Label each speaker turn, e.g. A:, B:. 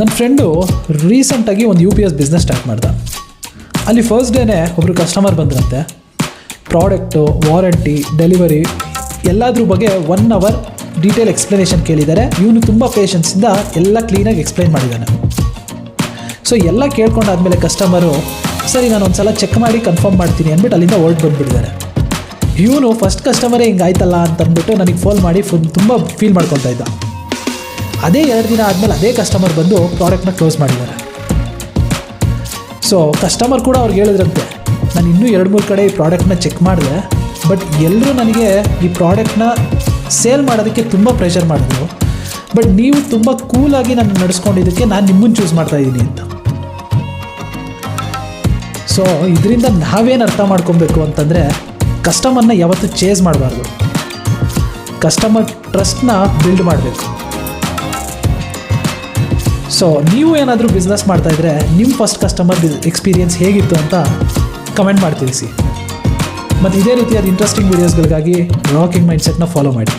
A: ನನ್ನ ಫ್ರೆಂಡು ರೀಸೆಂಟಾಗಿ ಒಂದು UPS ಬಿಸ್ನೆಸ್ ಸ್ಟಾರ್ಟ್ ಮಾಡ್ದ. ಅಲ್ಲಿ ಫಸ್ಟ್ ಡೇನೇ ಒಬ್ಬರು ಕಸ್ಟಮರ್ ಬಂದ್ರಂತೆ. ಪ್ರಾಡಕ್ಟು, ವಾರಂಟಿ, ಡೆಲಿವರಿ ಎಲ್ಲದ್ರ ಬಗ್ಗೆ 1 hour ಡೀಟೇಲ್ ಎಕ್ಸ್ಪ್ಲನೇಷನ್ ಕೇಳಿದ್ದಾರೆ. ಇವನು ತುಂಬ ಪೇಷನ್ಸಿಂದ ಎಲ್ಲ ಕ್ಲೀನಾಗಿ ಎಕ್ಸ್ಪ್ಲೈನ್ ಮಾಡಿದ್ದಾನೆ. ಸೊ ಎಲ್ಲ ಕೇಳ್ಕೊಂಡಾದ್ಮೇಲೆ ಕಸ್ಟಮರು ಸರಿ ನಾನು ಒಂದು ಸಲ ಚೆಕ್ ಮಾಡಿ ಕನ್ಫರ್ಮ್ ಮಾಡ್ತೀನಿ ಅಂದ್ಬಿಟ್ಟು ಅಲ್ಲಿಂದ ಹೊರಟು ಬಂದುಬಿಟ್ಟಿದ್ದಾರೆ. ಇವನು ಫಸ್ಟ್ ಕಸ್ಟಮರೇ ಹಿಂಗಾಯ್ತಲ್ಲ ಅಂತಂದ್ಬಿಟ್ಟು ನನಗೆ ಫೋನ್ ಮಾಡಿ ತುಂಬ ಫೀಲ್ ಮಾಡ್ಕೊತಾ ಇದ್ದ. ಅದೇ 2 ದಿನ ಆದಮೇಲೆ ಅದೇ ಕಸ್ಟಮರ್ ಬಂದು ಪ್ರಾಡಕ್ಟ್ನ ಕ್ಲೋಸ್ ಮಾಡಿದ್ದಾರೆ. ಸೊ ಕಸ್ಟಮರ್ ಕೂಡ ಅವ್ರಿಗೆ ಹೇಳಿದ್ರಂತೆ, ನಾನು ಇನ್ನೂ 2-3 ಕಡೆ ಈ ಪ್ರಾಡಕ್ಟ್ನ ಚೆಕ್ ಮಾಡಿದೆ, ಬಟ್ ಎಲ್ಲರೂ ನನಗೆ ಈ ಪ್ರಾಡಕ್ಟ್ನ ಸೇಲ್ ಮಾಡೋದಕ್ಕೆ ತುಂಬ ಪ್ರೆಷರ್ ಮಾಡಿದ್ರು, ಬಟ್ ನೀವು ತುಂಬ ಕೂಲಾಗಿ ನಾನು ನಡೆಸ್ಕೊಂಡಿದ್ದಕ್ಕೆ ನಾನು ನಿಮ್ಮನ್ನು ಚೂಸ್ ಮಾಡ್ತಾಯಿದ್ದೀನಿ ಅಂತ. ಸೊ ಇದರಿಂದ ನಾವೇನು ಅರ್ಥ ಮಾಡ್ಕೊಬೇಕು ಅಂತಂದರೆ, ಕಸ್ಟಮರ್ನ ಯಾವತ್ತೂ ಚೇಸ್ ಮಾಡಬಾರ್ದು, ಕಸ್ಟಮರ್ ಟ್ರಸ್ಟ್ನ ಬಿಲ್ಡ್ ಮಾಡಬೇಕು. ಸೊ ನೀವು ಏನಾದರೂ ಬಿಸ್ನೆಸ್ ಮಾಡ್ತಾಯಿದ್ರೆ ನಿಮ್ಮ ಫಸ್ಟ್ ಕಸ್ಟಮರ್ ಎಕ್ಸ್ಪೀರಿಯನ್ಸ್ ಹೇಗಿತ್ತು ಅಂತ ಕಮೆಂಟ್ ಮಾಡಿ ತಿಳಿಸಿ. ಮತ್ತು ಇದೇ ರೀತಿಯಾದ ಇಂಟ್ರೆಸ್ಟಿಂಗ್ ವೀಡಿಯೋಸ್ಗಳಿಗಾಗಿ ರಾಕಿಂಗ್ ಮೈಂಡ್ಸೆಟ್ನ ಫಾಲೋ ಮಾಡಿ.